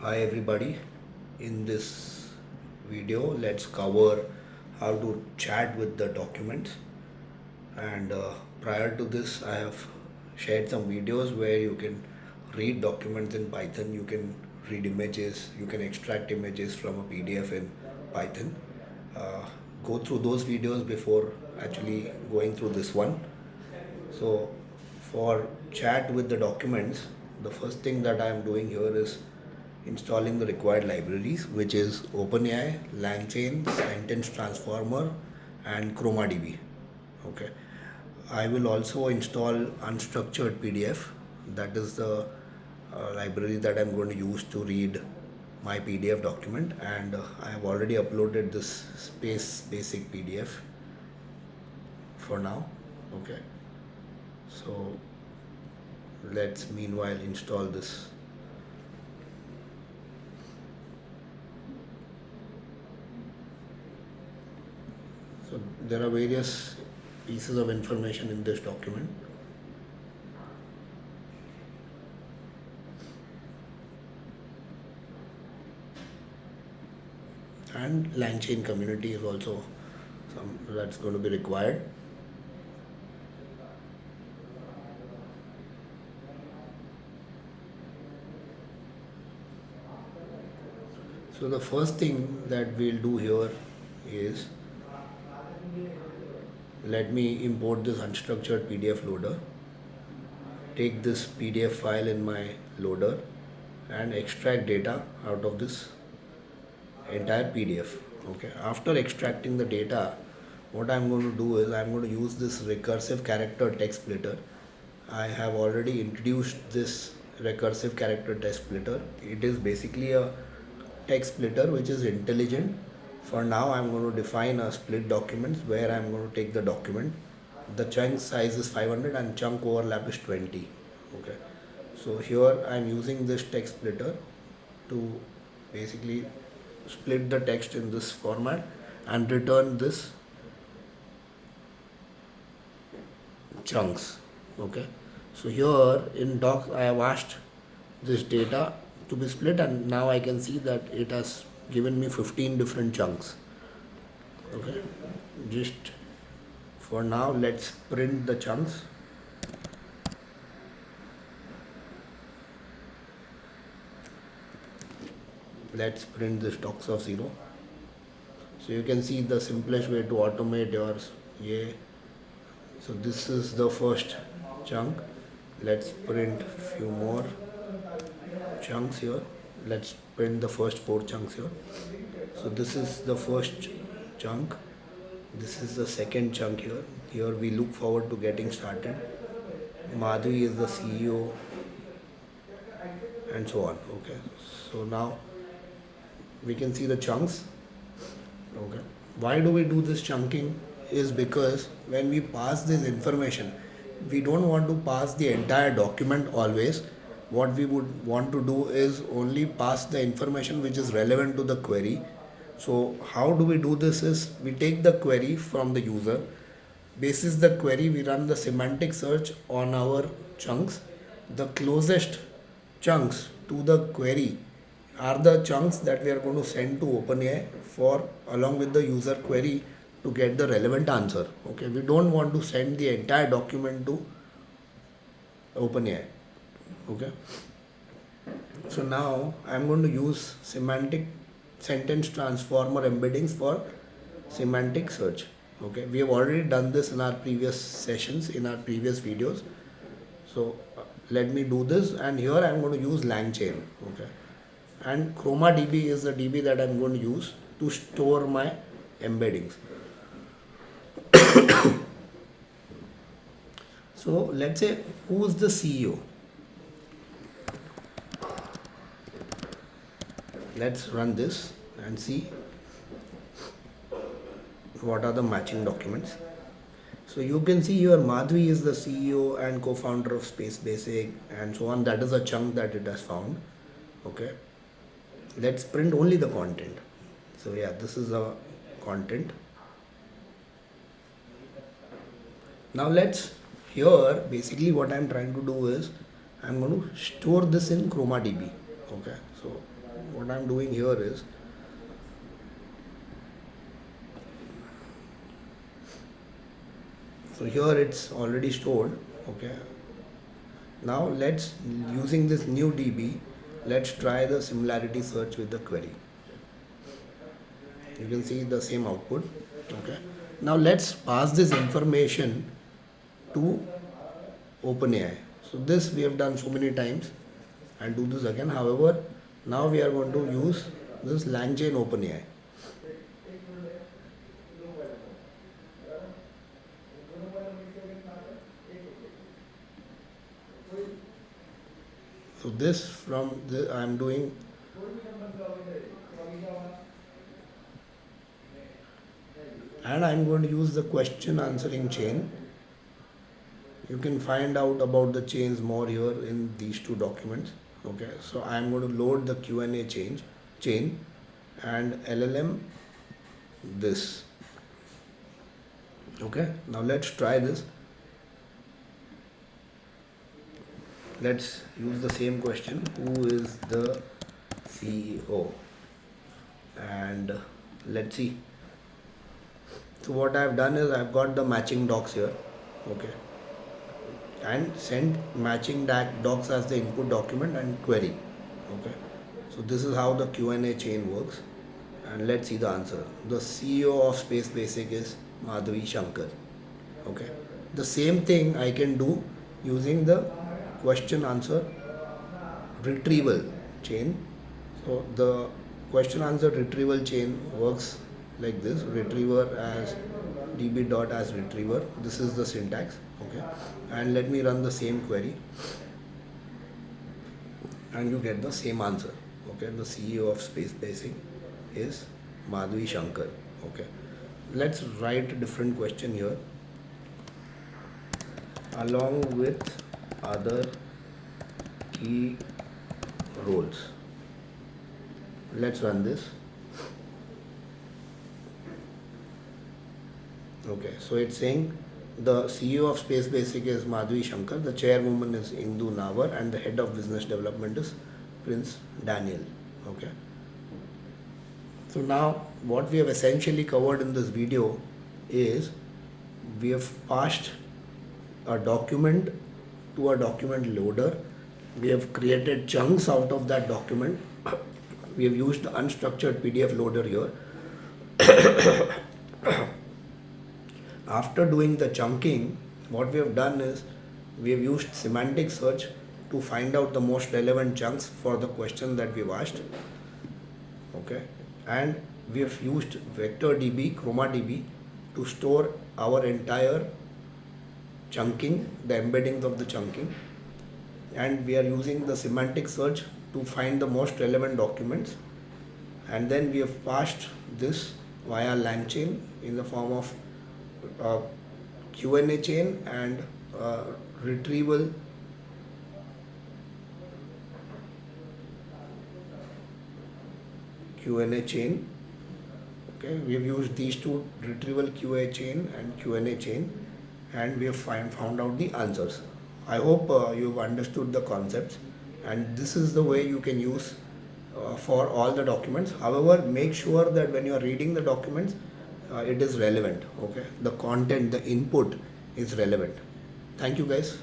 Hi everybody. In this video, let's cover how to chat with the documents. And prior to this, I have shared some videos where you can read documents in Python. You can read images. You can extract images from a PDF in Python. Uh, Go through those videos before actually going through this one. So for chat with the documents, the first thing that I am doing here is installing the required libraries, which is OpenAI, LangChain, Sentence Transformer, and ChromaDB. Okay. I will also install Unstructured PDF. That is the library that I'm going to use to read my PDF document, and I have already uploaded this space basic PDF for now. Okay. So let's meanwhile install this. So there are various pieces of information in this document. And LangChain community is also some that's going to be required. So the first thing that we'll do here is let me import this unstructured PDF loader, take this PDF file in my loader and extract data out of this entire PDF. Okay. After extracting the data, what I'm going to do is I'm going to use this recursive character text splitter. I have already introduced this recursive character text splitter. It is basically a text splitter which is intelligent. For now, I'm going to define a split document where I'm going to take the document. The chunk size is 500 and chunk overlap is 20. Okay. So here I'm using this text splitter to basically split the text in this format and return this chunks. Okay. So here in docs I have asked this data to be split, and now I can see that it has given me 15 different chunks. Okay. Just for now, let's print the chunks. Let's print this docs of 0. So you can see the simplest way to automate yours. Yeah. So this is the first chunk. Let's print few more chunks here. Let's print the first 4 chunks here. So this is the first chunk. This is the second chunk here. Here we look forward to getting started. Madhvi is the CEO and so on. Okay. So now we can see the chunks. Okay. Why do we do this chunking? Is because when we pass this information, we don't want to pass the entire document always. What we would want to do is only pass the information which is relevant to the query. So how do we do this is we take the query from the user. Basis the query, we run the semantic search on our chunks. The closest chunks to the query are the chunks that we are going to send to OpenAI for along with the user query to get the relevant answer. Okay, we don't want to send the entire document to OpenAI. Okay, so now I'm going to use semantic sentence transformer embeddings for semantic search. Okay, we have already done this in our previous sessions, in our previous videos. So let me do this, and here I'm going to use LangChain. Okay, and ChromaDB is the DB that I'm going to use to store my embeddings. So let's say who's the CEO. Let's run this and see what are the matching documents. So you can see here Madhvi is the CEO and co-founder of Space Basic and so on. That is a chunk that it has found. Okay. Let's print only the content. So yeah, this is the content. Now let's here basically what I'm trying to do is I'm going to store this in ChromaDB. Okay. So what I'm doing here is, so here it's already stored. Okay, now let's, using this new DB, let's try the similarity search with the query. You can see the same output. Okay, now let's pass this information to OpenAI. So this we have done so many times. I'll do this again. However, now we are going to use this LangChain OpenAI. So this from the I am doing, and I'm going to use the question answering chain. You can find out about the chains more here in these two documents. Okay, so I'm going to load the Q&A chain and LLM this. Okay, now let's try this. Let's use the same question: who is the CEO? And let's see. So what I've done is I've got the matching docs here. Okay, and send matching docs as the input document and query. Okay, so this is how the Q&A chain works. And let's see the answer. The CEO of Space Basic is Madhvi Shankar. Okay, the same thing I can do using the question answer retrieval chain. So the question answer retrieval chain works like this: retriever as db dot as retriever. This is the syntax. Okay, and let me run the same query, and you get the same answer. Okay, the CEO of Space Basic is Madhvi Shankar. Okay, let's write a different question here. Along with other key roles. Let's run this. Okay, so it's saying the CEO of Space Basic is Madhvi Shankar, the chairwoman is Indu Nawar, and the head of business development is Prince Daniel. Okay. So now what we have essentially covered in this video is we have passed a document to a document loader. We have created chunks out of that document. We have used the unstructured PDF loader here. After doing the chunking, what we have done is we have used semantic search to find out the most relevant chunks for the question that we've asked. Okay, and we have used vector DB, chroma DB to store our entire chunking, the embeddings of the chunking, and we are using the semantic search to find the most relevant documents, and then we have passed this via LangChain in the form of Q&A chain and retrieval Q&A chain. Okay, we have used these two, retrieval QA chain and Q&A chain, and we have found out the answers. I hope you've understood the concepts, and this is the way you can use for all the documents. However, make sure that when you are reading the documents, it is relevant. Okay, the content, the input is relevant. Thank you guys.